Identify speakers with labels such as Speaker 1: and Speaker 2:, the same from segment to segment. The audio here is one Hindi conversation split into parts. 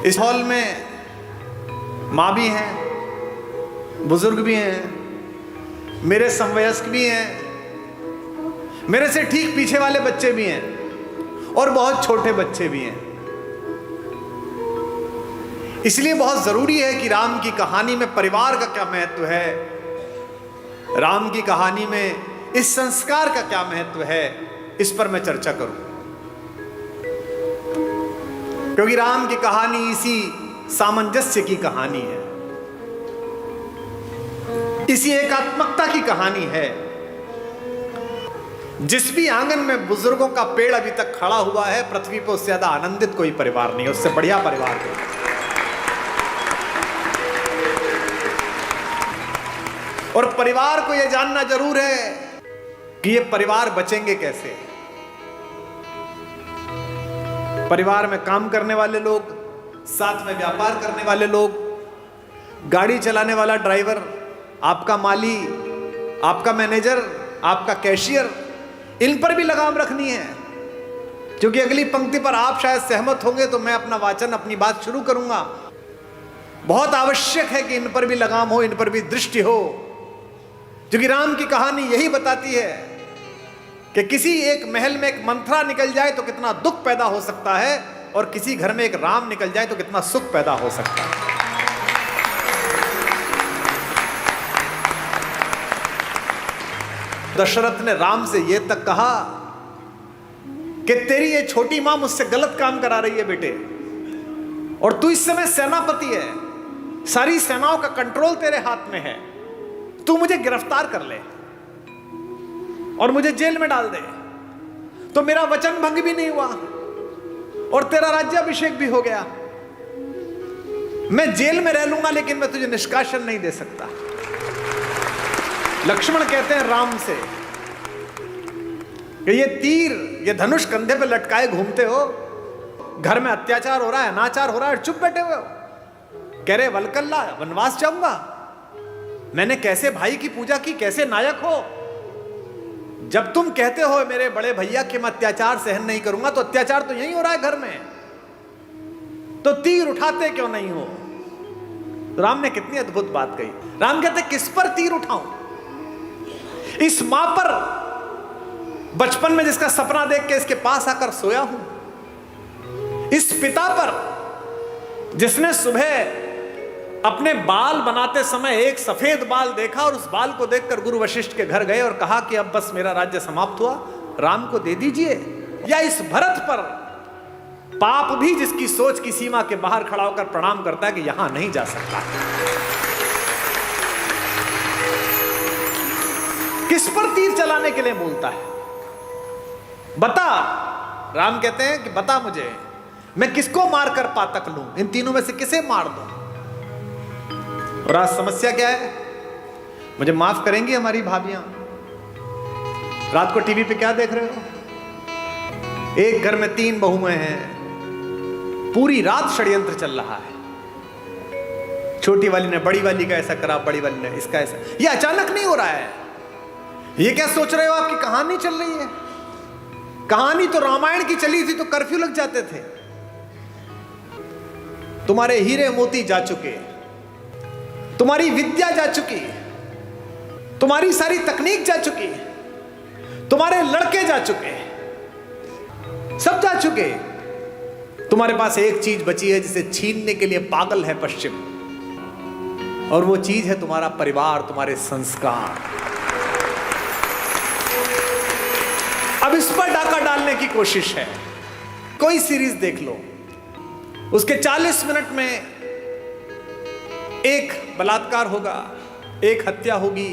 Speaker 1: इस हॉल में माँ भी हैं, बुजुर्ग भी हैं, मेरे समवयस्क भी हैं, मेरे से ठीक पीछे वाले बच्चे भी हैं और बहुत छोटे बच्चे भी हैं। इसलिए बहुत जरूरी है कि राम की कहानी में परिवार का क्या महत्व है, राम की कहानी में इस संस्कार का क्या महत्व है, इस पर मैं चर्चा करूं। क्योंकि राम की कहानी इसी सामंजस्य की कहानी है, इसी एकात्मकता की कहानी है। जिस भी आंगन में बुजुर्गों का पेड़ अभी तक खड़ा हुआ है, पृथ्वी पर उससे ज्यादा आनंदित कोई परिवार नहीं है, उससे बढ़िया परिवार कोई। और परिवार को यह जानना जरूर है कि ये परिवार बचेंगे कैसे। परिवार में काम करने वाले लोग, साथ में व्यापार करने वाले लोग, गाड़ी चलाने वाला ड्राइवर, आपका माली, आपका मैनेजर, आपका कैशियर, इन पर भी लगाम रखनी है। क्योंकि अगली पंक्ति पर आप शायद सहमत होंगे तो मैं अपना वाचन, अपनी बात शुरू करूंगा। बहुत आवश्यक है कि इन पर भी लगाम हो, इन पर भी दृष्टि हो। क्योंकि राम की कहानी यही बताती है कि किसी एक महल में एक मंथरा निकल जाए तो कितना दुख पैदा हो सकता है, और किसी घर में एक राम निकल जाए तो कितना सुख पैदा हो सकता है। दशरथ ने राम से यह तक कहा कि तेरी ये छोटी मां मुझसे गलत काम करा रही है बेटे, और तू इस समय सेनापति है, सारी सेनाओं का कंट्रोल तेरे हाथ में है, तू मुझे गिरफ्तार कर ले और मुझे जेल में डाल दे तो मेरा वचन भंग भी नहीं हुआ और तेरा राज्याभिषेक भी हो गया। मैं जेल में रह लूंगा लेकिन मैं तुझे निष्कासन नहीं दे सकता। लक्ष्मण कहते हैं राम से कि ये तीर, ये धनुष कंधे पे लटकाए घूमते हो, घर में अत्याचार हो रहा है, अनाचार हो रहा है, चुप बैठे हुए हो। कह रहे वलकल्ला, वनवास जाऊंगा, मैंने कैसे भाई की पूजा की, कैसे नायक हो। जब तुम कहते हो मेरे बड़े भैया कि मैं अत्याचार सहन नहीं करूंगा, तो अत्याचार तो यही हो रहा है घर में, तो तीर उठाते क्यों नहीं हो। तो राम ने कितनी अद्भुत बात कही। राम कहते किस पर तीर उठाऊं, इस मां पर बचपन में जिसका सपना देख के इसके पास आकर सोया हूं, इस पिता पर जिसने सुबह अपने बाल बनाते समय एक सफेद बाल देखा और उस बाल को देखकर गुरु वशिष्ठ के घर गए और कहा कि अब बस मेरा राज्य समाप्त हुआ, राम को दे दीजिए। या इस भरत पर, पाप भी जिसकी सोच की सीमा के बाहर खड़ा होकर प्रणाम करता है कि यहां नहीं जा सकता। किस पर तीर चलाने के लिए बोलता है, बता। राम कहते हैं कि बता मुझे, मैं किसको मारकर पातक लूं, इन तीनों में से किसे मार दूं। और आज समस्या क्या है, मुझे माफ करेंगी हमारी भाभियां, रात को टीवी पे क्या देख रहे हो, एक घर में 3 बहुएं हैं, पूरी रात षड्यंत्र चल रहा है। छोटी वाली ने बड़ी वाली का ऐसा करा, बड़ी वाली ने इसका ऐसा। ये अचानक नहीं हो रहा है। ये क्या सोच रहे हो, आपकी कहानी चल रही है। कहानी तो रामायण की चली थी तो कर्फ्यू लग जाते थे। तुम्हारे हीरे मोती जा चुके, तुम्हारी विद्या जा चुकी, तुम्हारी सारी तकनीक जा चुकी, तुम्हारे लड़के जा चुके, सब जा चुके। तुम्हारे पास एक चीज बची है जिसे छीनने के लिए पागल है पश्चिम, और वो चीज है तुम्हारा परिवार, तुम्हारे संस्कार। अब इस पर डाका डालने की कोशिश है। कोई सीरीज देख लो, उसके 40 मिनट में एक बलात्कार होगा, एक हत्या होगी,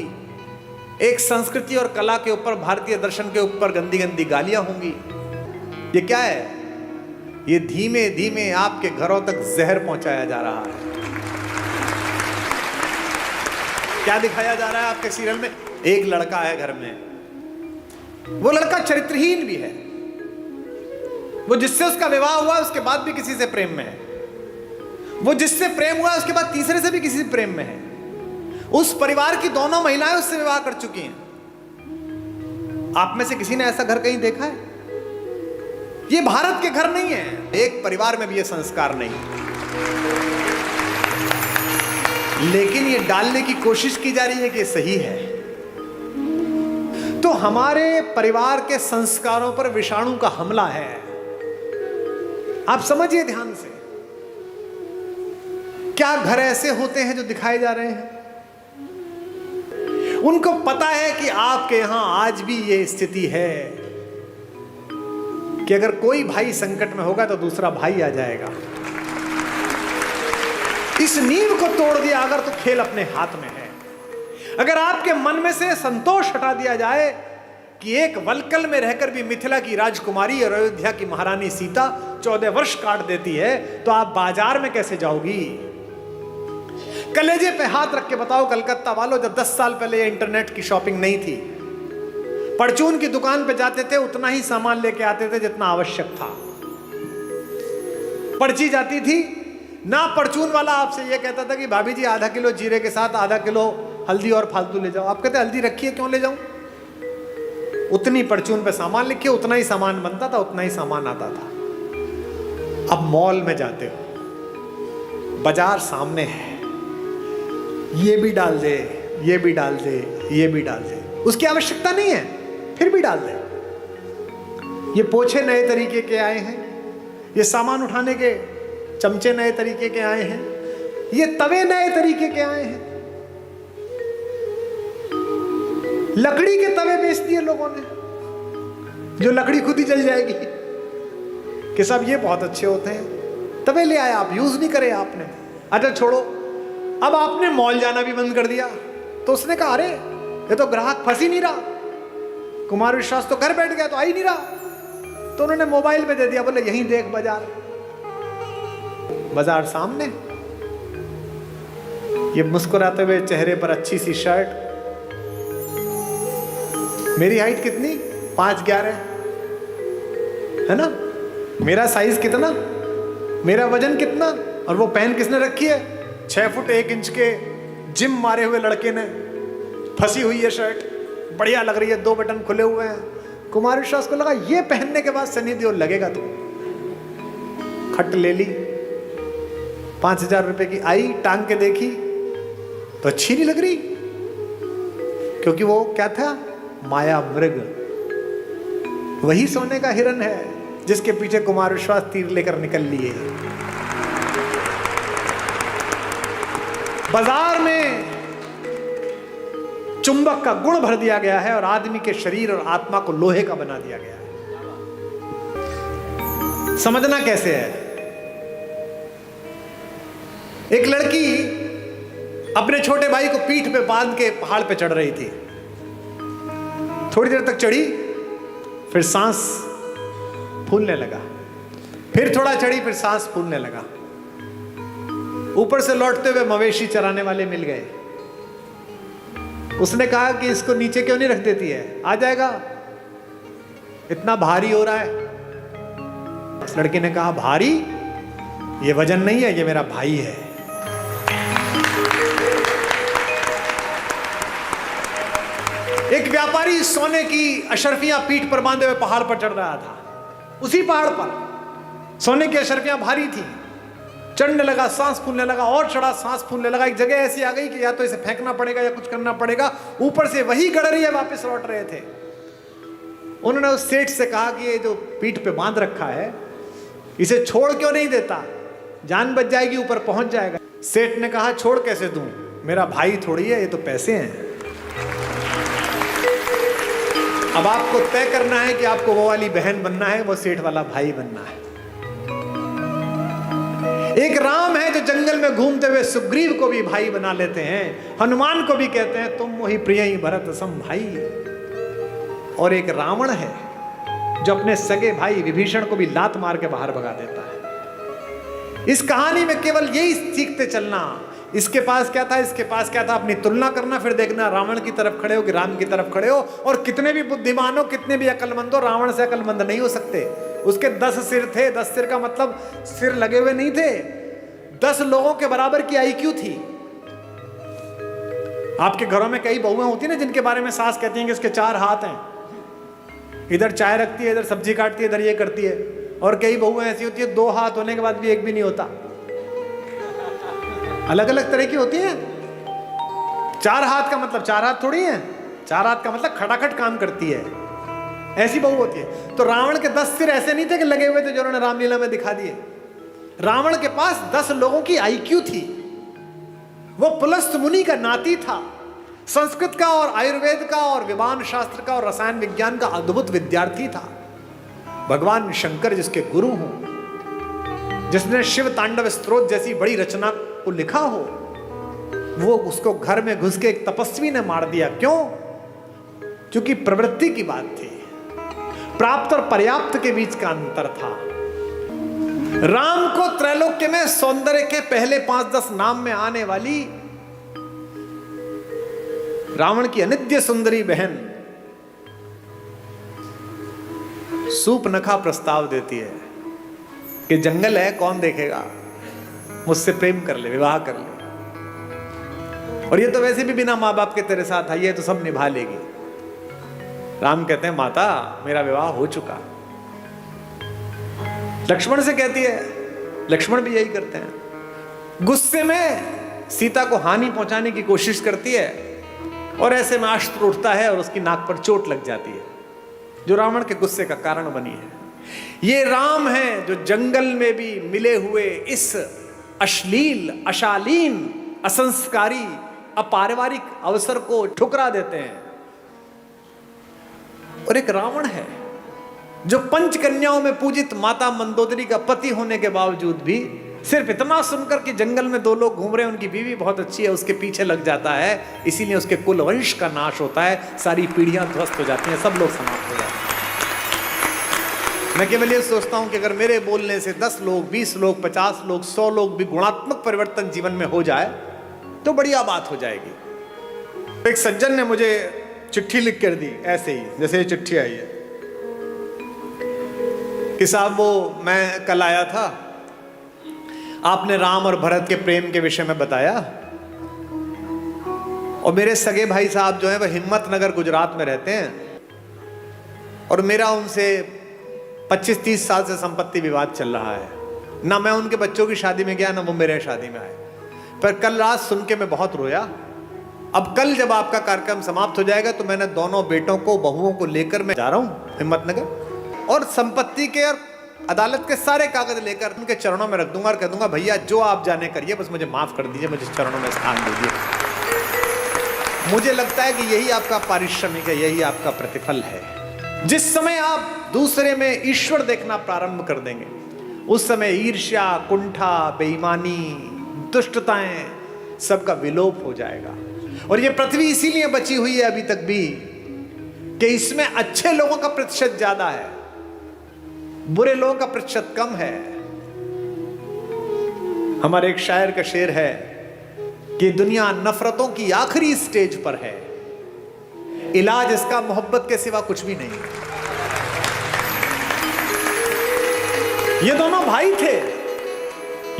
Speaker 1: एक संस्कृति और कला के ऊपर, भारतीय दर्शन के ऊपर गंदी गंदी गालियां होंगी। ये क्या है, ये धीमे धीमे आपके घरों तक जहर पहुंचाया जा रहा है। क्या दिखाया जा रहा है आपके सीरियल में, एक लड़का है घर में, वो लड़का चरित्रहीन भी है, वो जिससे उसका विवाह हुआ उसके बाद भी किसी से प्रेम में है, वो जिससे प्रेम हुआ उसके बाद तीसरे से भी किसी से प्रेम में है। उस परिवार की दोनों महिलाएं उससे विवाह कर चुकी हैं। आप में से किसी ने ऐसा घर कहीं देखा है? ये भारत के घर नहीं है, एक परिवार में भी ये संस्कार नहीं। लेकिन ये डालने की कोशिश की जा रही है कि सही है। तो हमारे परिवार के संस्कारों पर विषाणु का हमला है। आप समझिए ध्यान से, क्या घर ऐसे होते हैं जो दिखाए जा रहे हैं? उनको पता है कि आपके यहां आज भी ये स्थिति है कि अगर कोई भाई संकट में होगा तो दूसरा भाई आ जाएगा। इस नींव को तोड़ दिया अगर तो खेल अपने हाथ में है। अगर आपके मन में से संतोष हटा दिया जाए कि एक वलकल में रहकर भी मिथिला की राजकुमारी और अयोध्या की महारानी सीता 14 वर्ष काट देती है, तो आप बाजार में कैसे जाओगी? कलेजे पे हाथ रख के बताओ कलकत्ता वालों, जब 10 साल पहले इंटरनेट की शॉपिंग नहीं थी, परचून की दुकान पे जाते थे, उतना ही सामान लेके आते थे जितना आवश्यक था। पर्ची जाती थी ना, परचून वाला आपसे यह कहता था कि भाभी जी आधा किलो जीरे के साथ आधा किलो हल्दी और फालतू ले जाओ। आप कहते हल्दी रखी है, क्यों ले जाऊं? उतनी परचून पे सामान लिखिए, उतना ही सामान बनता था, उतना ही सामान आता था। अब मॉल में जाते हो, बाजार सामने है, ये भी डाल दे, ये भी डाल दे, ये भी डाल दे, उसकी आवश्यकता नहीं है फिर भी डाल दे। ये पोछे नए तरीके के आए हैं, ये सामान उठाने के चमचे नए तरीके के आए हैं, ये तवे नए तरीके के आए हैं, लकड़ी के तवे बेच दिए लोगों ने, जो लकड़ी खुद ही जल जाएगी, कि सब ये बहुत अच्छे होते हैं। तवे ले आए, आप यूज नहीं करे आपने। अच्छा छोड़ो, अब आपने मॉल जाना भी बंद कर दिया, तो उसने कहा अरे ये तो ग्राहक फंस ही नहीं रहा, कुमार विश्वास तो घर बैठ गया, तो आ ही नहीं रहा, तो उन्होंने मोबाइल पे दे दिया, बोले यहीं देख बाजार। बाजार सामने, ये मुस्कुराते हुए चेहरे पर अच्छी सी शर्ट, मेरी हाइट कितनी? 5'11" है ना? मेरा साइज कितना, मेरा वजन कितना, और वो पहन किसने रखी है? 6 फुट 1 इंच के जिम मारे हुए लड़के ने, फंसी हुई है शर्ट, बढ़िया लग रही है, 2 बटन खुले हुए हैं। कुमार विश्वास को लगा ये पहनने के बाद सनी देओल लगेगा, तो खट ले ली, 5000 रुपए की आई, टांग के देखी तो अच्छी नहीं लग रही, क्योंकि वो क्या था? माया मृग, वही सोने का हिरन है जिसके पीछे कुमार विश्वास तीर लेकर निकल लिए। बाजार में चुंबक का गुण भर दिया गया है और आदमी के शरीर और आत्मा को लोहे का बना दिया गया है। समझना कैसे है? एक लड़की अपने छोटे भाई को पीठ पे बांध के पहाड़ पे चढ़ रही थी। थोड़ी देर तक चढ़ी, फिर सांस फूलने लगा, फिर थोड़ा चढ़ी, फिर सांस फूलने लगा। ऊपर से लौटते हुए मवेशी चराने वाले मिल गए। उसने कहा कि इसको नीचे क्यों नहीं रख देती है, आ जाएगा, इतना भारी हो रहा है। उस लड़के ने कहा भारी? ये वजन नहीं है, ये मेरा भाई है। एक व्यापारी सोने की अशर्फियां पीठ पर बांधे हुए पहाड़ पर चढ़ रहा था। उसी पहाड़ पर सोने की अशर्फियां भारी थी, चढ़ने लगा, सांस फूलने लगा, और चढ़ा, सांस फूलने लगा। एक जगह ऐसी आ गई कि या तो इसे फेंकना पड़ेगा या कुछ करना पड़ेगा। ऊपर से वही गडरिया वापस लौट रहे थे। उन्होंने उस सेठ से कहा कि ये जो पीठ पे बांध रखा है, इसे छोड़ क्यों नहीं देता, जान बच जाएगी, ऊपर पहुंच जाएगा। सेठ ने कहा छोड़ कैसे दूं, मेरा भाई थोड़ी है, ये तो पैसे हैं। अब आपको तय करना है कि आपको वो वाली बहन बनना है, वो सेठ वाला भाई बनना है। एक राम है जो जंगल में घूमते हुए सुग्रीव को भी भाई बना लेते हैं, हनुमान को भी कहते हैं तुम मोहि प्रिय ही भरत सम भाई। और एक रावण है जो अपने सगे भाई विभीषण को भी लात मार के बाहर भगा देता है। इस कहानी में केवल यही सीखते चलना, इसके पास क्या था, इसके पास क्या था, अपनी तुलना करना, फिर देखना रावण की तरफ खड़े हो कि राम की तरफ खड़े हो। और कितने भी बुद्धिमान हो, कितने भी अकलमंद हो, रावण से अकलमंद नहीं हो सकते। उसके 10 सिर थे। 10 सिर का मतलब सिर लगे हुए नहीं थे, 10 लोगों के बराबर की IQ थी। आपके घरों में कई बहुएं होती है ना, जिनके बारे में सास कहती हैं कि इसके 4 हाथ हैं, इधर चाय रखती है, इधर सब्जी काटती है, इधर ये करती है। और कई बहुएं ऐसी होती है 2 हाथ होने के बाद भी एक भी नहीं होता। अलग अलग तरह की होती हैं। 4 हाथ का मतलब 4 हाथ थोड़ी है, 4 हाथ का मतलब खटाखट काम करती है, ऐसी बहू होती है। तो रावण के 10 सिर ऐसे नहीं थे कि लगे हुए थे जो उन्होंने रामलीला में दिखा दिए। रावण के पास 10 लोगों की आईक्यू थी। वो पुलस्त मुनि का नाती था। संस्कृत का और आयुर्वेद का और विमान शास्त्र का और रसायन विज्ञान का अद्भुत विद्यार्थी था। भगवान शंकर जिसके गुरु हों, जिसने शिव तांडव स्तोत्र जैसी बड़ी रचना को लिखा हो, वो उसको घर में घुस के एक तपस्वी ने मार दिया। क्यों? क्योंकि प्रवृत्ति की बात थी, प्राप्त और पर्याप्त के बीच का अंतर था। राम को त्रैलोक्य में सौंदर्य के पहले 5-10 नाम में आने वाली रावण की अनित्य सुंदरी बहन सूपनखा प्रस्ताव देती है कि जंगल है, कौन देखेगा, मुझसे प्रेम कर ले, विवाह कर ले, और ये तो वैसे भी बिना माँ बाप के तेरे साथ आई है, तो सब निभा लेगी। राम कहते हैं माता मेरा विवाह हो चुका। लक्ष्मण से कहती है, लक्ष्मण भी यही करते हैं। गुस्से में सीता को हानि पहुंचाने की कोशिश करती है और ऐसे में अस्त्र उठता है और उसकी नाक पर चोट लग जाती है, जो रावण के गुस्से का कारण बनी है। ये राम है जो जंगल में भी मिले हुए इस अश्लील, अशालीन, असंस्कारी, अपारिवारिक अवसर को ठुकरा देते हैं। और एक रावण है जो पंचकन्याओं में पूजित माता मंदोदरी का पति होने के बावजूद भी सिर्फ इतना सुनकर कि जंगल में 2 लोग घूम रहे हैं, उनकी बीवी बहुत अच्छी है, उसके पीछे लग जाता है। इसीलिए उसके कुल वंश का नाश होता है, सारी पीढ़ियां ध्वस्त हो जाती हैं, सब लोग समाप्त हो जाते हैं। मैं केवल ये सोचता हूं कि अगर मेरे बोलने से 10 लोग, 20 लोग, 50 लोग, 100 लोग भी गुणात्मक परिवर्तन जीवन में हो जाए तो बढ़िया बात हो जाएगी। एक सज्जन ने मुझे चिट्ठी लिख कर दी, ऐसे ही जैसे ये चिट्ठी आई है कि साहब वो मैं कल आया था, आपने राम और भरत के प्रेम के विषय में बताया, और मेरे सगे भाई साहब जो हैं वह हिम्मतनगर गुजरात में रहते हैं, और मेरा उनसे 25-30 साल से संपत्ति विवाद चल रहा है। ना मैं उनके बच्चों की शादी में गया, ना वो मेरे शादी में आए, पर कल रात सुन के मैं बहुत रोया। अब कल जब आपका कार्यक्रम समाप्त हो जाएगा तो मैंने दोनों बेटों को, बहुओं को लेकर मैं जा रहा हूँ हिम्मतनगर, और संपत्ति के और अदालत के सारे कागज लेकर उनके चरणों में रख दूंगा और कह दूंगा भैया जो आप जाने करिए, बस मुझे माफ कर दीजिए, मुझे चरणों में स्थान दीजिए। मुझे लगता है कि यही आपका पारिश्रमिक है, यही आपका प्रतिफल है। जिस समय आप दूसरे में ईश्वर देखना प्रारंभ कर देंगे, उस समय ईर्ष्या, कुंठा, बेईमानी, दुष्टताएं सबका विलोप हो जाएगा। और ये पृथ्वी इसीलिए बची हुई है अभी तक भी कि इसमें अच्छे लोगों का प्रतिशत ज्यादा है, बुरे लोगों का प्रतिशत कम है। हमारे एक शायर का शेर है कि दुनिया नफरतों की आखिरी स्टेज पर है, इलाज इसका मोहब्बत के सिवा कुछ भी नहीं। ये दोनों भाई थे,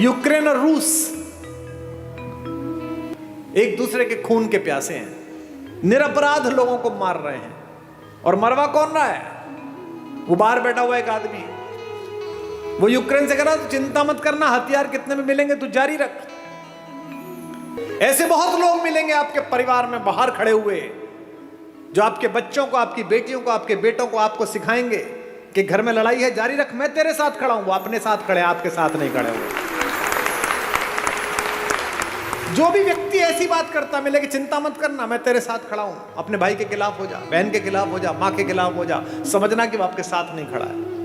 Speaker 1: यूक्रेन और रूस, एक दूसरे के खून के प्यासे हैं, निरपराध लोगों को मार रहे हैं। और मरवा कौन रहा है? वो बाहर बैठा हुआ एक आदमी, वो यूक्रेन से कह रहा तू चिंता मत करना, हथियार कितने में मिलेंगे तू जारी रख। ऐसे बहुत लोग मिलेंगे आपके परिवार में बाहर खड़े हुए, जो आपके बच्चों को, आपकी बेटियों को, आपके बेटों को आपको सिखाएंगे कि घर में लड़ाई है, जारी रख, मैं तेरे साथ खड़ा हूं। वो अपने साथ खड़े, आपके साथ नहीं खड़े हुए। जो भी व्यक्ति ऐसी बात करता मिले कि चिंता मत करना, मैं तेरे साथ खड़ा हूं, अपने भाई के खिलाफ हो जा, बहन के खिलाफ हो जा, मां के खिलाफ हो जा, समझना कि वो आपके साथ नहीं खड़ा है।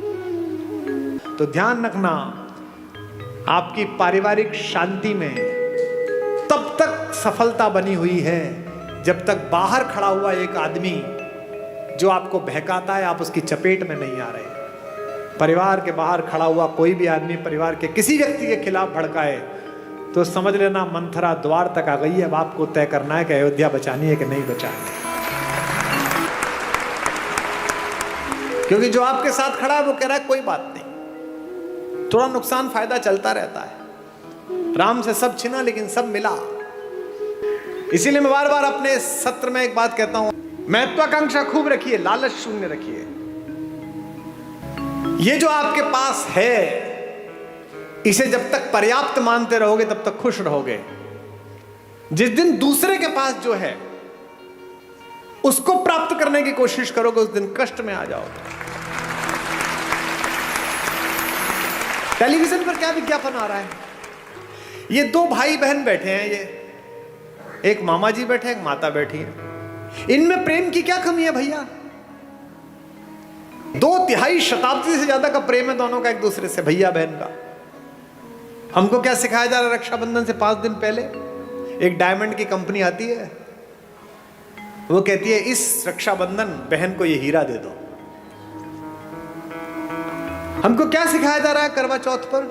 Speaker 1: तो ध्यान रखना, आपकी पारिवारिक शांति में तब तक सफलता बनी हुई है जब तक बाहर खड़ा हुआ एक आदमी जो आपको बहकाता है, आप उसकी चपेट में नहीं आ रहे। परिवार के बाहर खड़ा हुआ कोई भी आदमी परिवार के किसी व्यक्ति के खिलाफ भड़काए तो समझ लेना मंथरा द्वार तक आ गई है। अब आपको तय करना है कि अयोध्या बचानी है कि नहीं बचानी, क्योंकि जो आपके साथ खड़ा है वो कह रहा है कोई बात नहीं, थोड़ा नुकसान फायदा चलता रहता है। राम से सब छिना लेकिन सब मिला। इसीलिए मैं बार बार अपने सत्र में एक बात कहता हूं, महत्वाकांक्षा खूब रखिए, लालच शून्य रखिए। ये जो आपके पास है इसे जब तक पर्याप्त मानते रहोगे तब तक खुश रहोगे। जिस दिन दूसरे के पास जो है उसको प्राप्त करने की कोशिश करोगे, उस दिन कष्ट में आ जाओगे। टेलीविजन पर क्या विज्ञापन आ रहा है? ये दो भाई बहन बैठे हैं, ये एक मामा जी बैठे हैं, एक माता बैठी है। इनमें प्रेम की क्या कमी है भैया? 2 शताब्दी से ज्यादा का प्रेम है दोनों का एक दूसरे से, भैया बहन का। हमको क्या सिखाया जा रहा है? रक्षाबंधन से 5 दिन पहले एक डायमंड की कंपनी आती है, वो कहती है इस रक्षाबंधन बहन को ये हीरा दे दो। हमको क्या सिखाया जा रहा है करवा चौथ पर?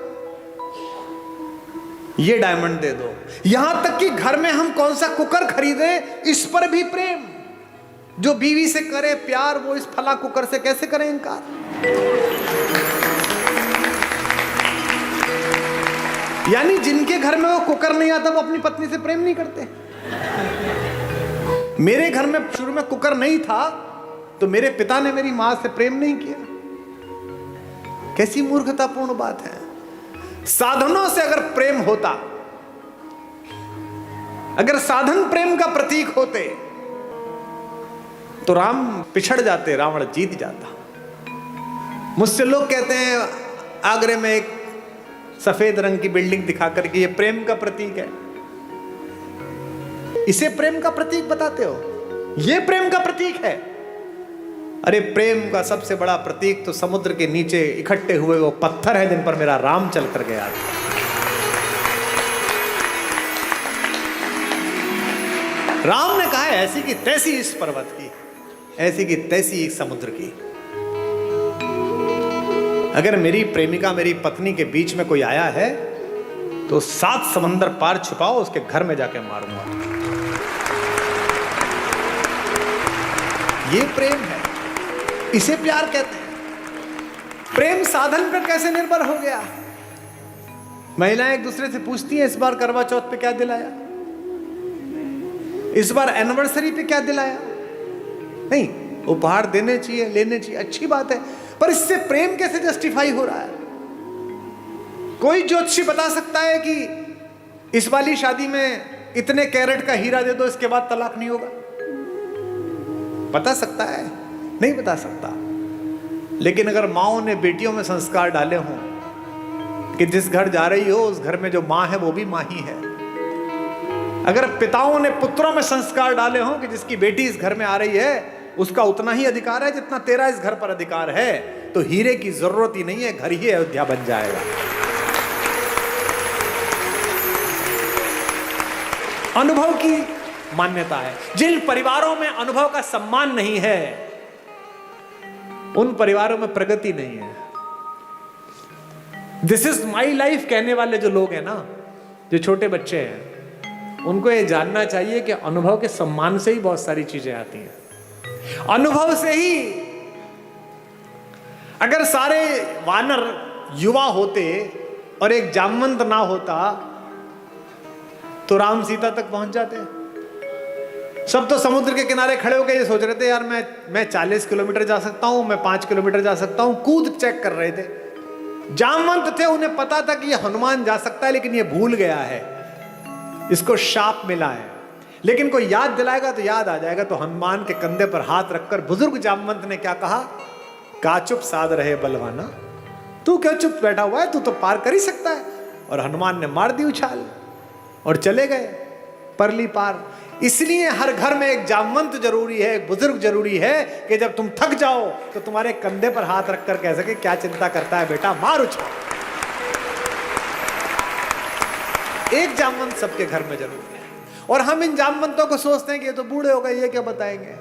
Speaker 1: ये डायमंड दे दो। यहां तक कि घर में हम कौन सा कुकर खरीदे, इस पर भी प्रेम। जो बीवी से करे प्यार, वो इस फला कुकर से कैसे करें इनकार? यानी जिनके घर में वो कुकर नहीं आता, वो अपनी पत्नी से प्रेम नहीं करते। मेरे घर में शुरू में कुकर नहीं था, तो मेरे पिता ने मेरी मां से प्रेम नहीं किया। कैसी मूर्खतापूर्ण बात है। साधनों से अगर प्रेम होता, अगर साधन प्रेम का प्रतीक होते, तो राम पिछड़ जाते, रावण जीत जाता। मुझसे लोग कहते हैं आगरे में एक सफेद रंग की बिल्डिंग दिखाकर कि ये प्रेम का प्रतीक है। इसे प्रेम का प्रतीक बताते हो? ये प्रेम का प्रतीक है? अरे प्रेम का सबसे बड़ा प्रतीक तो समुद्र के नीचे इकट्ठे हुए वो पत्थर है जिन पर मेरा राम चल कर गया। राम ने कहा है ऐसी की तैसी इस पर्वत की, ऐसी की तैसी इस समुद्र की। अगर मेरी प्रेमिका मेरी पत्नी के बीच में कोई आया है तो 7 समंदर पार छुपाओ, उसके घर में जाके मारूंगा। ये प्रेम है, इसे प्यार कहते हैं। प्रेम साधन पर कैसे निर्भर हो गया? महिलाएं एक दूसरे से पूछती हैं इस बार करवा चौथ पे क्या दिलाया, इस बार एनिवर्सरी पे क्या दिलाया। नहीं, उपहार देने चाहिए, लेने चाहिए, अच्छी बात है, पर इससे प्रेम कैसे जस्टिफाई हो रहा है? कोई ज्योतिषी बता सकता है कि इस वाली शादी में इतने कैरेट का हीरा दे दो, इसके बाद तलाक नहीं होगा? बता सकता है? नहीं बता सकता। लेकिन अगर माओ ने बेटियों में संस्कार डाले हों कि जिस घर जा रही हो उस घर में जो मां है वो भी मां ही है, अगर पिताओं ने पुत्रों में संस्कार डाले हों कि जिसकी बेटी इस घर में आ रही है उसका उतना ही अधिकार है जितना तेरा इस घर पर अधिकार है, तो हीरे की जरूरत ही नहीं है, घर ही अयोध्या बन जाएगा। अनुभव की मान्यता है। जिन परिवारों में अनुभव का सम्मान नहीं है उन परिवारों में प्रगति नहीं है। दिस इज माई लाइफ कहने वाले जो लोग हैं ना, जो छोटे बच्चे हैं, उनको ये जानना चाहिए कि अनुभव के सम्मान से ही बहुत सारी चीजें आती हैं। अनुभव से ही अगर सारे वानर युवा होते और एक जामवंत ना होता तो राम सीता तक पहुंच जाते। सब तो समुद्र के किनारे खड़े होकर ये सोच रहे थे यार मैं 40 किलोमीटर जा सकता हूं, मैं 5 किलोमीटर जा सकता हूं, कूद चेक कर रहे थे। जामवंत थे, उन्हें पता था कि ये हनुमान जा सकता है, लेकिन ये भूल गया है, इसको शाप मिला है। लेकिन कोई याद दिलाएगा तो याद आ जाएगा। तो हनुमान के कंधे पर हाथ रखकर बुजुर्ग जामवंत ने क्या कहा? का चुप साध रहे बलवाना, तू क्या चुप बैठा हुआ है, तू तो पार कर ही सकता है। और हनुमान ने मार दी उछाल और चले गए परली पार। इसलिए हर घर में एक जामवंत जरूरी है, एक बुजुर्ग जरूरी है कि जब तुम थक जाओ तो तुम्हारे कंधे पर हाथ रखकर कह सके क्या चिंता करता है बेटा, मार उछाल। एक जामवंत सबके घर में जरूरी है। और हम इन जामवंतों को सोचते हैं कि ये तो बूढ़े हो गए, ये क्या बताएंगे।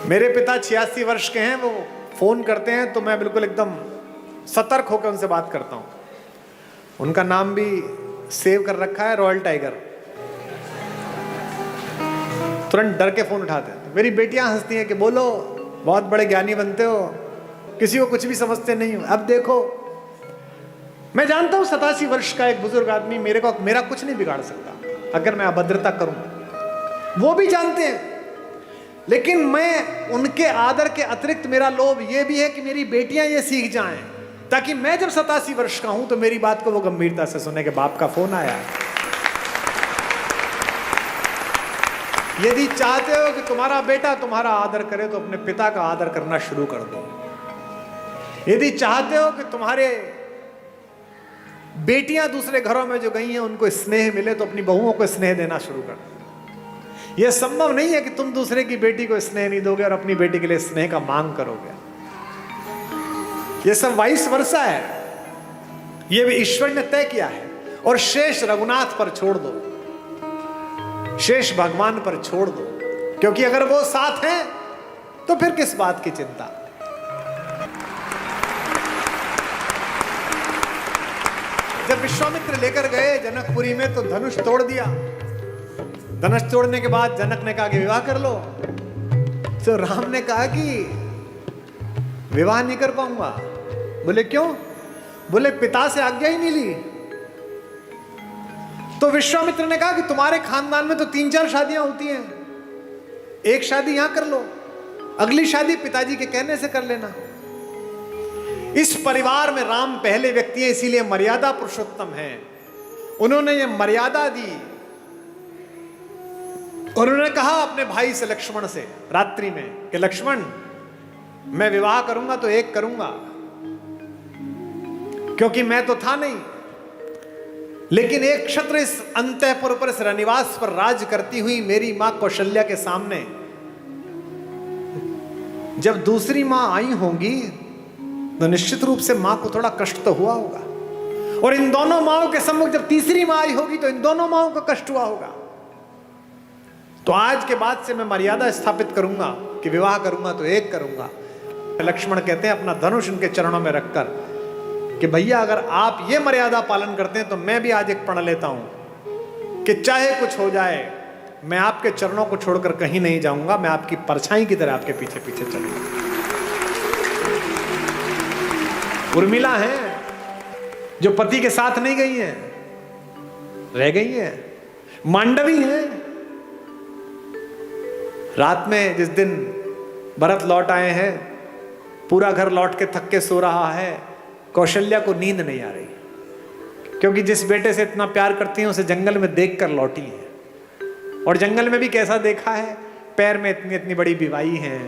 Speaker 1: मेरे पिता 86 वर्ष के हैं, वो फोन करते हैं तो मैं बिल्कुल एकदम सतर्क होकर उनसे बात करता हूं। उनका नाम भी सेव कर रखा है, रॉयल टाइगर। तुरंत डर के फोन उठाते हैं। मेरी बेटियां हंसती हैं कि बोलो, बहुत बड़े ज्ञानी बनते हो, किसी को कुछ भी समझते नहीं हो। अब देखो, मैं जानता हूं 87 वर्ष का एक बुजुर्ग आदमी मेरा कुछ नहीं बिगाड़ सकता अगर मैं अभद्रता करूं, वो भी जानते हैं। लेकिन मैं उनके आदर के अतिरिक्त मेरा लोभ ये भी है कि मेरी बेटियां ये सीख जाएं, ताकि मैं जब 87 वर्ष का हूं तो मेरी बात को वो गंभीरता से सुने कि बाप का फोन आया है। यदि चाहते हो कि तुम्हारा बेटा तुम्हारा आदर करे तो अपने पिता का आदर करना शुरू कर दो। यदि चाहते हो कि तुम्हारे बेटियां दूसरे घरों में जो गई हैं उनको स्नेह मिले तो अपनी बहुओं को स्नेह देना शुरू कर दो। यह संभव नहीं है कि तुम दूसरे की बेटी को स्नेह नहीं दोगे और अपनी बेटी के लिए स्नेह का मांग करोगे। यह सब वाइस वर्सा है, यह भी ईश्वर ने तय किया है। और शेष रघुनाथ पर छोड़ दो, शेष भगवान पर छोड़ दो, क्योंकि अगर वो साथ हैं तो फिर किस बात की चिंता। जब विश्वामित्र लेकर गए जनकपुरी में तो धनुष तोड़ दिया। धनुष तोड़ने के बाद जनक ने कहा कि विवाह कर लो। तो राम ने कहा कि विवाह नहीं कर पाऊंगा। बोले क्यों? बोले पिता से आज्ञा ही नहीं ली। तो विश्वामित्र ने कहा कि तुम्हारे खानदान में तो 3-4 शादियां होती हैं, एक शादी यहां कर लो, अगली शादी पिताजी के कहने से कर लेना। इस परिवार में राम पहले व्यक्ति है, इसीलिए मर्यादा पुरुषोत्तम है। उन्होंने ये मर्यादा दी। और उन्होंने कहा अपने भाई से लक्ष्मण से रात्रि में कि लक्ष्मण, मैं विवाह करूंगा तो एक करूंगा, क्योंकि मैं तो था नहीं, लेकिन एक क्षत्र इस अंतःपुर पर, इस रनिवास पर राज करती हुई मेरी मां कौशल्या के सामने जब दूसरी मां आई होंगी तो निश्चित रूप से मां को थोड़ा कष्ट तो हुआ होगा। और इन दोनों माओं के सम्मुख जब तीसरी मां आई होगी तो इन दोनों माओं को कष्ट हुआ होगा। तो आज के बाद से मैं मर्यादा स्थापित करूंगा कि विवाह करूंगा तो एक करूंगा। लक्ष्मण कहते हैं अपना धनुष उनके चरणों में रखकर कि भैया अगर आप ये मर्यादा पालन करते हैं तो मैं भी आज एक प्रण लेता हूं कि चाहे कुछ हो जाए मैं आपके चरणों को छोड़कर कहीं नहीं जाऊंगा, मैं आपकी परछाई की तरह आपके पीछे पीछे चलूंगा। उर्मिला है जो पति के साथ नहीं गई है, रह गई है। मांडवी है, रात में जिस दिन भरत लौट आए हैं, पूरा घर लौट के थक के सो रहा है, कौशल्या को नींद नहीं आ रही, क्योंकि जिस बेटे से इतना प्यार करती है उसे जंगल में देखकर लौटी है। और जंगल में भी कैसा देखा है, पैर में इतनी इतनी बड़ी बिवाई है,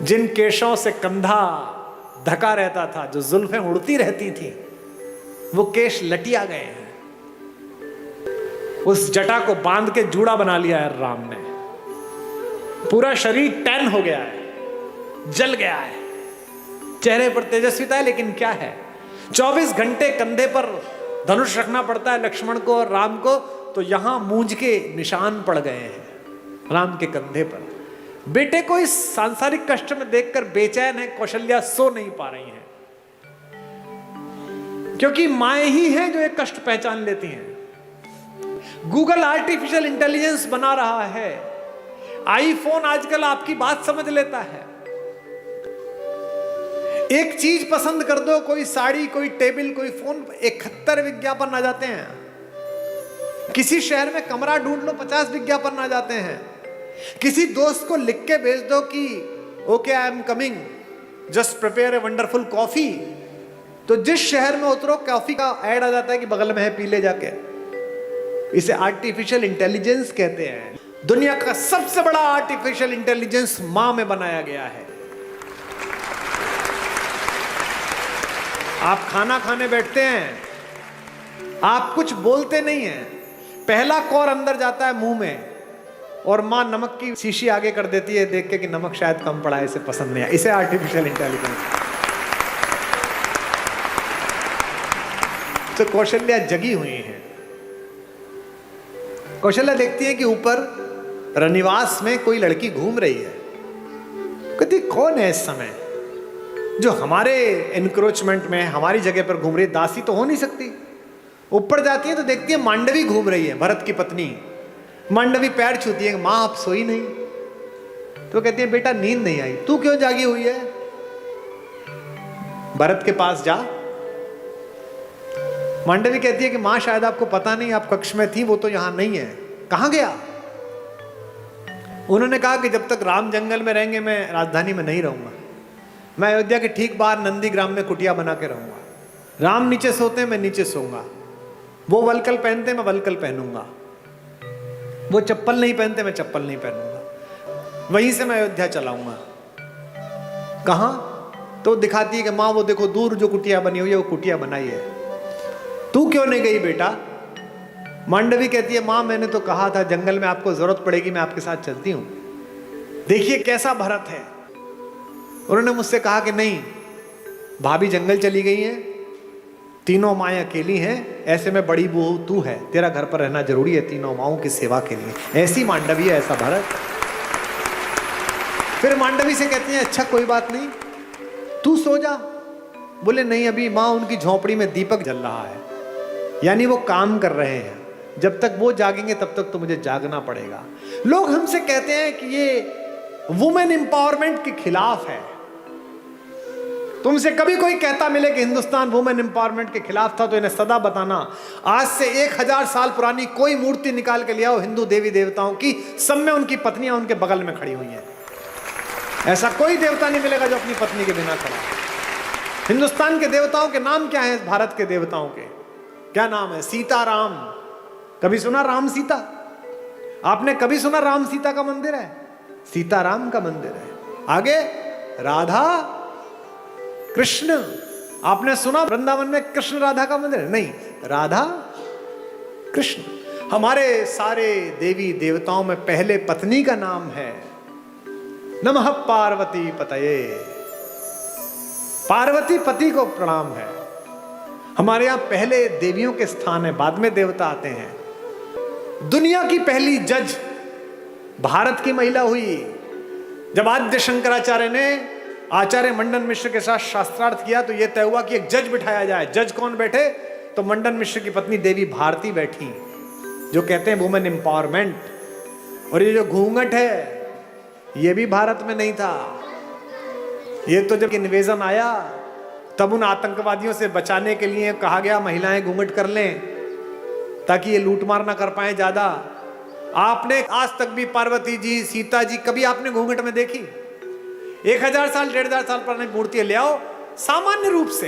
Speaker 1: जिन केशों से कंधा ढका रहता था, जो जुल्फें उड़ती रहती थी, वो केश लटिया गए हैं। उस जटा को बांध के जूड़ा बना लिया है राम ने। पूरा शरीर टैन हो गया है, जल गया है, चेहरे पर तेजस्विता है, लेकिन क्या है 24 घंटे कंधे पर धनुष रखना पड़ता है लक्ष्मण को और राम को, तो यहां मूंज के निशान पड़ गए हैं राम के कंधे पर। बेटे को इस सांसारिक कष्ट में देखकर बेचैन है कौशल्या, सो नहीं पा रही हैं, क्योंकि माएं ही हैं जो एक कष्ट पहचान लेती हैं। गूगल आर्टिफिशियल इंटेलिजेंस बना रहा है, आईफोन आजकल आपकी बात समझ लेता है। एक चीज पसंद कर दो, कोई साड़ी, कोई टेबल, कोई फोन, 71 विज्ञापन आ जाते हैं। किसी शहर में कमरा ढूंढ लो, 50 विज्ञापन आ जाते हैं। किसी दोस्त को लिख के भेज दो कि okay I am coming, just prepare a wonderful coffee, तो जिस शहर में उतरो कॉफी का ऐड आ जाता है कि बगल में है, पी ले जाके। इसे आर्टिफिशियल इंटेलिजेंस कहते हैं। दुनिया का सबसे बड़ा आर्टिफिशियल इंटेलिजेंस मां में बनाया गया है। आप खाना खाने बैठते हैं, आप कुछ बोलते नहीं हैं, पहला कौर अंदर जाता है मुंह में और मां नमक की शीशी आगे कर देती है देख के कि नमक शायद कम पड़ा है, इसे पसंद नहीं है। इसे आर्टिफिशियल इंटेलिजेंस। तो कौशल्या जगी हुई है। कौशल्या देखती है कि ऊपर रनिवास में कोई लड़की घूम रही है। कहती कौन है इस समय जो हमारे एनक्रोचमेंट में हमारी जगह पर घूम रही है? दासी तो हो नहीं सकती। ऊपर जाती है तो देखती है मांडवी घूम रही है, भरत की पत्नी। मांडवी पैर छूती है, मां आप सोई नहीं? तो कहती है बेटा नींद नहीं आई। तू क्यों जागी हुई है? भरत के पास जा। मांडवी कहती है कि मां शायद आपको पता नहीं, आप कक्ष में थी, वो तो यहां नहीं है। कहां गया? उन्होंने कहा कि जब तक राम जंगल में रहेंगे मैं राजधानी में नहीं रहूंगा, मैं अयोध्या के ठीक बाहर नंदीग्राम में कुटिया बना के रहूंगा। राम नीचे सोते हैं, मैं नीचे सोऊंगा। वो वलकल पहनते हैं, मैं वलकल पहनूंगा। वो चप्पल नहीं पहनते, मैं चप्पल नहीं पहनूंगा, वहीं से मैं अयोध्या चलाऊंगा। कहां? तो दिखाती है कि माँ वो देखो दूर जो कुटिया बनी हुई है वो कुटिया बनाई है, तू क्यों नहीं गई बेटा? मांडवी कहती है माँ मैंने तो कहा था जंगल में आपको जरूरत पड़ेगी मैं आपके साथ चलती हूं। देखिए कैसा भरत है। उन्होंने मुझसे कहा कि नहीं, भाभी जंगल चली गई है, तीनों माएँ अकेली हैं, ऐसे में बड़ी बहू तू है, तेरा घर पर रहना जरूरी है तीनों माओं की सेवा के लिए। ऐसी मांडवी है, ऐसा भरत। फिर मांडवी से कहती है अच्छा कोई बात नहीं, तू सो जा। बोले नहीं, अभी माँ उनकी झोपड़ी में दीपक जल रहा है, यानी वो काम कर रहे हैं, जब तक वो जागेंगे तब तक तो मुझे जागना पड़ेगा। लोग हमसे कहते हैं कि ये वुमेन एम्पावरमेंट के खिलाफ है। तुमसे कभी कोई कहता मिले कि हिंदुस्तान वुमेन एम्पावरमेंट के खिलाफ था तो इन्हें सदा बताना। आज से 1000 साल पुरानी कोई मूर्ति निकाल के ले आओ हिंदू देवी देवताओं की, सब में उनकी पत्नियां उनके बगल में खड़ी हुई हैं। ऐसा कोई देवता नहीं मिलेगा जो अपनी पत्नी के बिना खड़ा। हिंदुस्तान के देवताओं के नाम क्या है? भारत के देवताओं के क्या नाम है? सीताराम। कभी सुना राम सीता? आपने कभी सुना राम सीता का मंदिर है? सीताराम का मंदिर है। आगे राधा कृष्ण। आपने सुना वृंदावन में कृष्ण राधा का मंदिर है? नहीं, राधा कृष्ण। हमारे सारे देवी देवताओं में पहले पत्नी का नाम है नमः पार्वती पतये। पार्वती पति को प्रणाम है। हमारे यहां पहले देवियों के स्थान है, बाद में देवता आते हैं। दुनिया की पहली जज भारत की महिला हुई। जब आद्य शंकराचार्य ने आचार्य मंडन मिश्र के साथ शास्त्रार्थ किया तो यह तय हुआ कि एक जज बिठाया जाए। जज कौन बैठे? तो मंडन मिश्र की पत्नी देवी भारती बैठी, जो कहते हैं वुमेन एम्पावरमेंट। और ये जो घूंघट है ये भी भारत में नहीं था। ये तो जब इन्वेजन आया तब उन आतंकवादियों से बचाने के लिए कहा गया महिलाएं घूंघट कर लें ताकि ये लूटमार ना कर पाए ज्यादा। आपने आज तक भी पार्वती जी, सीता जी कभी आपने घूंघट में देखी? 1000 साल 1500 साल पुरानी मूर्तियां ले आओ, सामान्य रूप से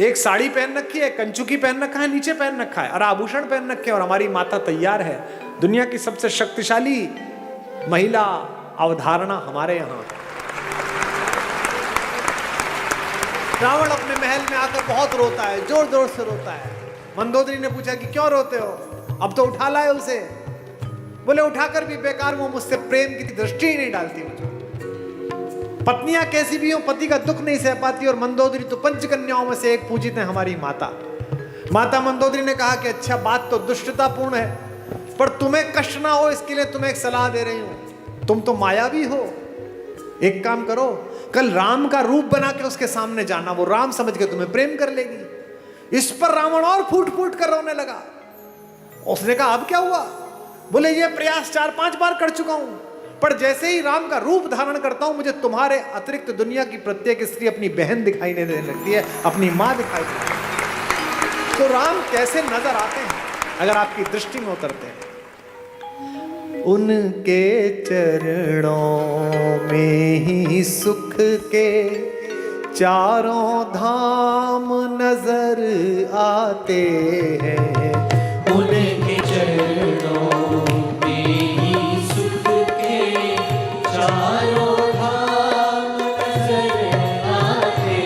Speaker 1: एक साड़ी पहन रखी है, कंचुकी पहन रखा है, नीचे पहन रखा है और आभूषण पहन रखे और हमारी माता तैयार है। दुनिया की सबसे शक्तिशाली महिला अवधारणा हमारे यहां। रावण अपने महल में आकर बहुत रोता है, जोर जोर से रोता है। मंदोदरी ने पूछा कि क्यों रोते हो? अब तो उठा लाए उसे। बोले उठाकर भी बेकार, वो मुझसे प्रेम की दृष्टि ही नहीं डालती मुझे। पत्नियां कैसी भी हो पति का दुख नहीं सह पाती। और मंदोदरी तो पंचकन्याओं में से एक पूजित है हमारी माता। माता मंदोदरी ने कहा कि अच्छा बात तो दुष्टतापूर्ण है, पर तुम्हें कष्ट ना हो इसके लिए तुम्हें एक सलाह दे रही हूं। तुम तो मायावी हो, एक काम करो, कल राम का रूप बना के उसके सामने जाना, वो राम समझ के तुम्हें प्रेम कर लेगी। इस पर रावण और फूट फूट कर रोने लगा। उसने कहा अब क्या हुआ? बोले ये प्रयास 4-5 बार कर चुका हूं, पर जैसे ही राम का रूप धारण करता हूं मुझे तुम्हारे अतिरिक्त दुनिया की प्रत्येक स्त्री अपनी बहन दिखाई देने लगती है, अपनी मां दिखाई देती है। तो राम कैसे नजर आते हैं अगर आपकी दृष्टि में उतरते हैं? उनके चरणों में ही सुख के चारों धाम नजर आते हैं।
Speaker 2: उनके चरणों में ही सुख के चारों धाम नजर आते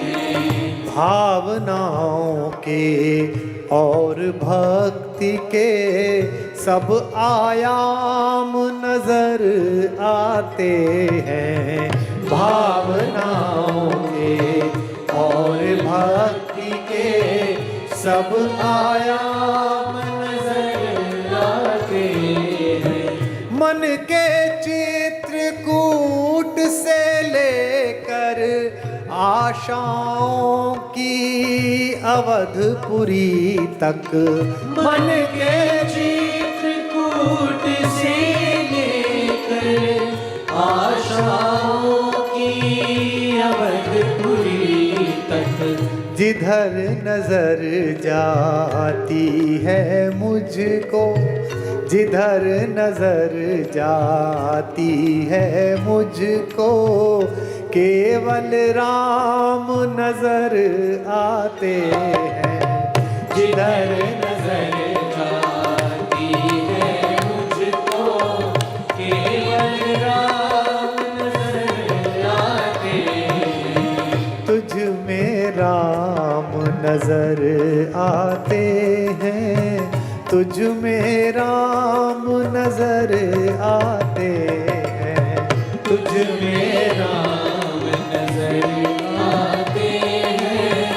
Speaker 2: हैं।
Speaker 1: भावनाओं के और भक्ति के सब आयाम नजर आते हैं। भावनाओं के और भक्ति के सब आयाम नजर आते हैं। मन के चित्रकूट से लेकर आशाओं की अवधपुरी तक,
Speaker 2: मन के चित्रकूट से लेकर आशाओं की अवधपुरी तक,
Speaker 1: जिधर नजर जाती है मुझको, जिधर नजर जाती है मुझको, केवल राम नजर आते हैं।
Speaker 2: जिधर नजर जाती है
Speaker 1: राम नजर आते हैं, तुझ में राम नजर आते हैं,
Speaker 2: तुझ में राम नजर आते हैं,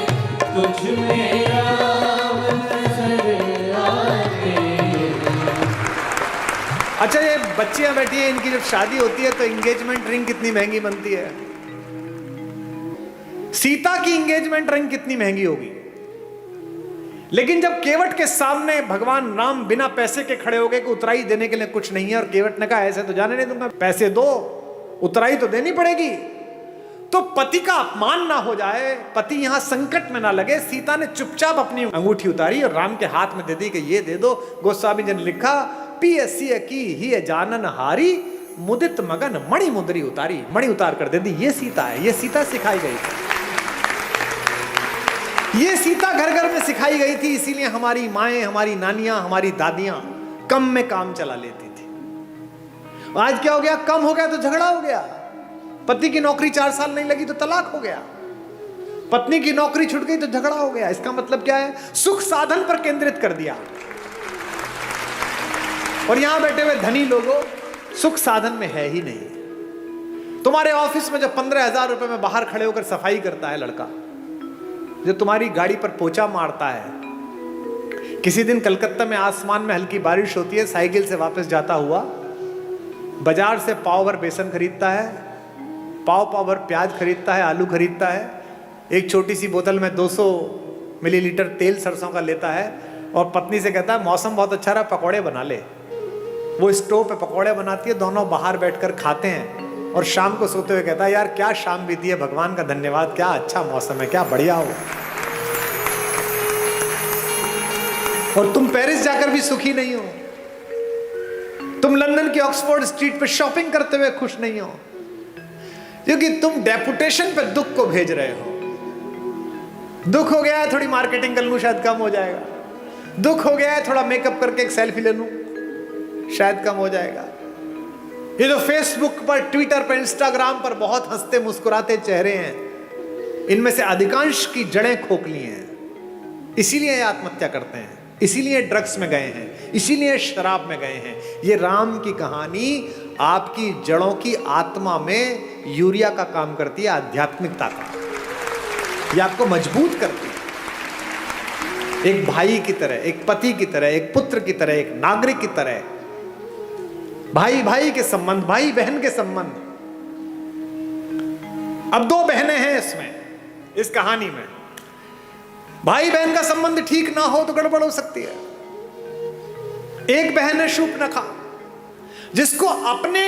Speaker 2: तुझ में राम नजर आते हैं।
Speaker 1: अच्छा, ये बच्चियां बैठी हैं, इनकी जब शादी होती है तो एंगेजमेंट रिंग कितनी महंगी बनती है। सीता की एंगेजमेंट रिंग कितनी महंगी होगी, लेकिन जब केवट के सामने भगवान राम बिना पैसे के खड़े हो गए कि उतराई देने के लिए कुछ नहीं है, और केवट ने कहा ऐसे तो जाने नहीं दूंगा, पैसे दो, उतराई तो देनी पड़ेगी, तो पति का अपमान ना हो जाए, पति यहां संकट में ना लगे, सीता ने चुपचाप अपनी अंगूठी उतारी और राम के हाथ में दे दी कि ये दे दो। गोस्वामी जी ने लिखा, पियसिय की ही जानन हारी, मुदित मगन मणि मुद्री उतारी, मणि उतार कर दे दी। ये सीता है, ये सीता सिखाई गई थी, ये सीता घर घर में सिखाई गई थी, इसीलिए हमारी माएं, हमारी नानियां, हमारी दादियां कम में काम चला लेती थी। आज क्या हो गया, कम हो गया तो झगड़ा हो गया, पति की नौकरी 4 साल नहीं लगी तो तलाक हो गया, पत्नी की नौकरी छूट गई तो झगड़ा हो गया। इसका मतलब क्या है, सुख साधन पर केंद्रित कर दिया। और यहां बैठे हुए धनी लोगों, सुख साधन में है ही नहीं। तुम्हारे ऑफिस में जो 15,000 रुपए में बाहर खड़े होकर सफाई करता है लड़का, जो तुम्हारी गाड़ी पर पोछा मारता है, किसी दिन कलकत्ता में आसमान में हल्की बारिश होती है, साइकिल से वापस जाता हुआ बाजार से पाव भर बेसन खरीदता है, पाव भर प्याज खरीदता है, आलू खरीदता है, एक छोटी सी बोतल में 200 मिलीलीटर तेल सरसों का लेता है, और पत्नी से कहता है मौसम बहुत अच्छा रहा, पकौड़े बना ले। वो स्टोव पे पकौड़े बनाती है, दोनों बाहर बैठकर खाते हैं, और शाम को सोते हुए कहता है यार क्या शाम बीती है, भगवान का धन्यवाद, क्या अच्छा मौसम है, क्या बढ़िया हो। और तुम पेरिस जाकर भी सुखी नहीं हो, तुम लंदन की ऑक्सफोर्ड स्ट्रीट पे शॉपिंग करते हुए खुश नहीं हो, क्योंकि तुम डेपुटेशन पे दुख को भेज रहे हो। दुख हो गया है, थोड़ी मार्केटिंग कर लूं शायद कम हो जाएगा, दुख हो गया है, थोड़ा मेकअप करके एक सेल्फी ले लूं शायद कम हो जाएगा। ये जो फेसबुक पर, ट्विटर पर, इंस्टाग्राम पर बहुत हंसते मुस्कुराते चेहरे हैं, इनमें से अधिकांश की जड़ें खोखली हैं, इसीलिए ये आत्महत्या करते हैं, इसीलिए ड्रग्स में गए हैं, इसीलिए शराब में गए हैं। ये राम की कहानी आपकी जड़ों की आत्मा में यूरिया का काम करती है, आध्यात्मिकता का। ये आपको मजबूत करती है, एक भाई की तरह, एक पति की तरह, एक पुत्र की तरह, एक नागरिक की तरह, भाई भाई के संबंध, भाई बहन के संबंध। अब 2 बहनें हैं इसमें, इस कहानी में। भाई बहन का संबंध ठीक ना हो तो गड़बड़ हो सकती है। एक बहन है शूर्पणखा, जिसको अपने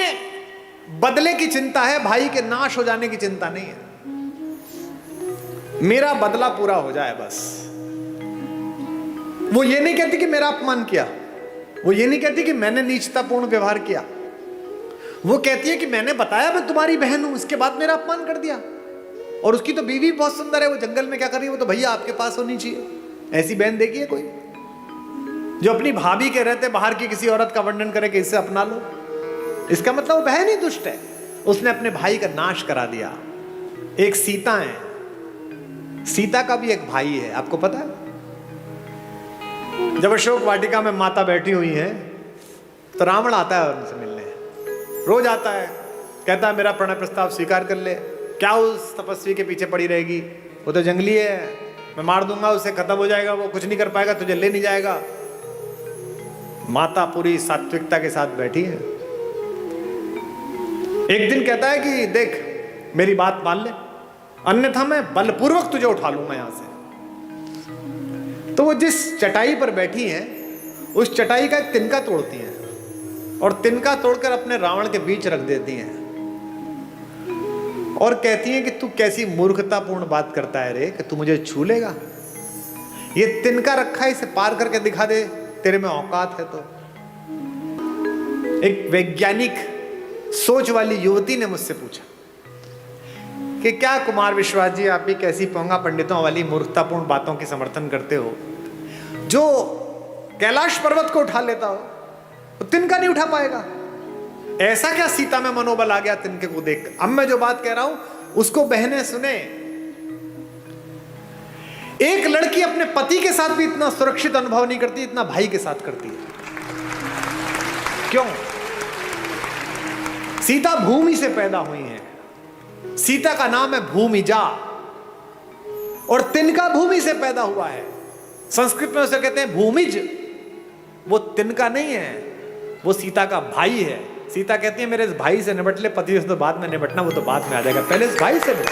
Speaker 1: बदले की चिंता है, भाई के नाश हो जाने की चिंता नहीं है। मेरा बदला पूरा हो जाए बस। वो ये नहीं कहती कि मेरा अपमान किया, वो ये नहीं कहती कि मैंने नीचतापूर्ण व्यवहार किया, वो कहती है कि मैंने बताया मैं तुम्हारी बहन हूं, इसके बाद मेरा अपमान कर दिया। और उसकी तो बीवी बहुत सुंदर है, वो जंगल में क्या कर रही है, वो तो भैया आपके पास होनी चाहिए। ऐसी बहन देखी है कोई जो अपनी भाभी के रहते बाहर की किसी औरत का वर्णन करे कि इससे अपना लो? इसका मतलब वो बहन ही दुष्ट है, उसने अपने भाई का नाश करा दिया। एक सीता है, सीता का भी एक भाई है, आपको पता है? जब अशोक वाटिका में माता बैठी हुई है तो रावण आता है उनसे मिलने, रोज आता है, कहता है मेरा प्रणय प्रस्ताव स्वीकार कर ले। क्या उस तपस्वी के पीछे पड़ी रहेगी, वो तो जंगली है, मैं मार दूंगा उसे, खत्म हो जाएगा, वो कुछ नहीं कर पाएगा, तुझे ले नहीं जाएगा। माता पूरी सात्विकता के साथ बैठी है। एक दिन कहता है कि देख मेरी बात मान ले, अन्यथा मैं बलपूर्वक तुझे उठा लूंगा यहां से। तो वो जिस चटाई पर बैठी हैं, उस चटाई का एक तिनका तोड़ती हैं और तिनका तोड़कर अपने रावण के बीच रख देती हैं और कहती हैं कि तू कैसी मूर्खतापूर्ण बात करता है रे, कि तू मुझे छू लेगा? ये तिनका रखा है, इसे पार करके दिखा दे, तेरे में औकात है तो। एक वैज्ञानिक सोच वाली युवती ने मुझसे पूछा कि क्या कुमार विश्वास जी आप भी कैसी पोंगा पंडितों वाली मूर्खतापूर्ण बातों की समर्थन करते हो? जो कैलाश पर्वत को उठा लेता हो तो तिनका नहीं उठा पाएगा। ऐसा क्या सीता में मनोबल आ गया तिनके को देख? अब मैं जो बात कह रहा हूं उसको बहनें सुने। एक लड़की अपने पति के साथ भी इतना सुरक्षित अनुभव नहीं करती इतना भाई के साथ करती है। क्यों? सीता भूमि से पैदा हुई है। सीता का नाम है भूमिजा और तिनका भूमि से पैदा हुआ है। संस्कृत में उसे कहते हैं भूमिज। वो तिनका नहीं है, वो सीता का भाई है। सीता कहती है मेरे इस भाई से निपट ले, पति से तो बाद में निपटना, वो तो बाद में आ जाएगा, पहले इस भाई से निपट।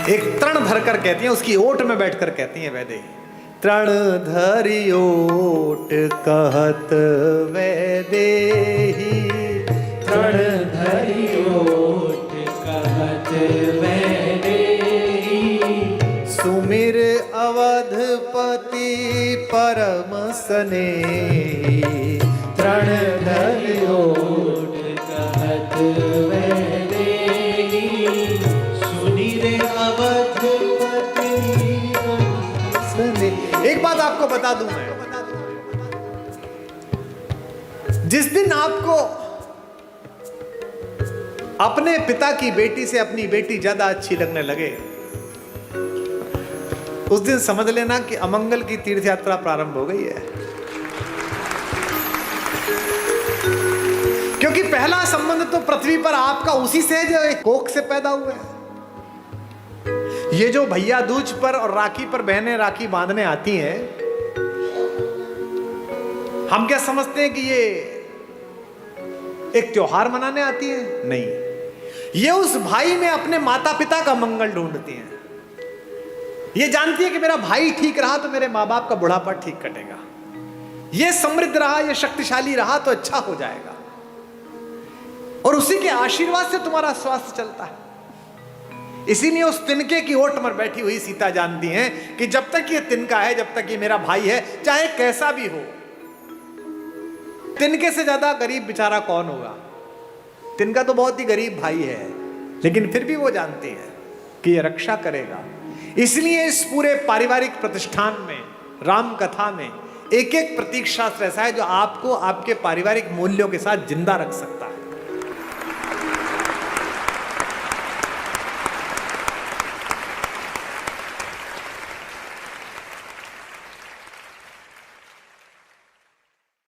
Speaker 1: एक तृण धरकर कहती है, उसकी ओट में बैठकर कहती है वैदेही, तृण धरि ओट कहत वैदेही,
Speaker 2: तृण धरि ओट कहत वैदेही,
Speaker 1: सुमिर अवधपति परम स्नेही,
Speaker 2: तृण धरि ओट कहत वैदेही, सुनिर अवधपति
Speaker 1: स्नेही। एक बात आपको बता दूं मैं, जिस दिन आपको अपने पिता की बेटी से अपनी बेटी ज्यादा अच्छी लगने लगे, उस दिन समझ लेना कि अमंगल की तीर्थ यात्रा प्रारंभ हो गई है। क्योंकि पहला संबंध तो पृथ्वी पर आपका उसी से है जो एक कोख से पैदा हुआ है। ये जो भैया दूज पर और राखी पर बहनें राखी बांधने आती हैं, हम क्या समझते हैं कि ये एक त्योहार मनाने आती है? नहीं, ये उस भाई में अपने माता पिता का मंगल ढूंढती हैं। ये जानती है कि मेरा भाई ठीक रहा तो मेरे माँ बाप का बुढ़ापा ठीक कटेगा, ये समृद्ध रहा, ये शक्तिशाली रहा तो अच्छा हो जाएगा, और उसी के आशीर्वाद से तुम्हारा स्वास्थ्य चलता है। इसीलिए उस तिनके की ओट पर बैठी हुई सीता जानती है कि जब तक ये तिनका है, जब तक ये मेरा भाई है, चाहे कैसा भी हो, तिनके से ज्यादा गरीब बेचारा कौन होगा? तिनका तो बहुत ही गरीब भाई है, लेकिन फिर भी वो जानती है कि ये रक्षा करेगा। इसलिए इस पूरे पारिवारिक प्रतिष्ठान में, राम कथा में, एक एक प्रतीक शास्त्र ऐसा है जो आपको आपके पारिवारिक मूल्यों के साथ जिंदा रख सकता है।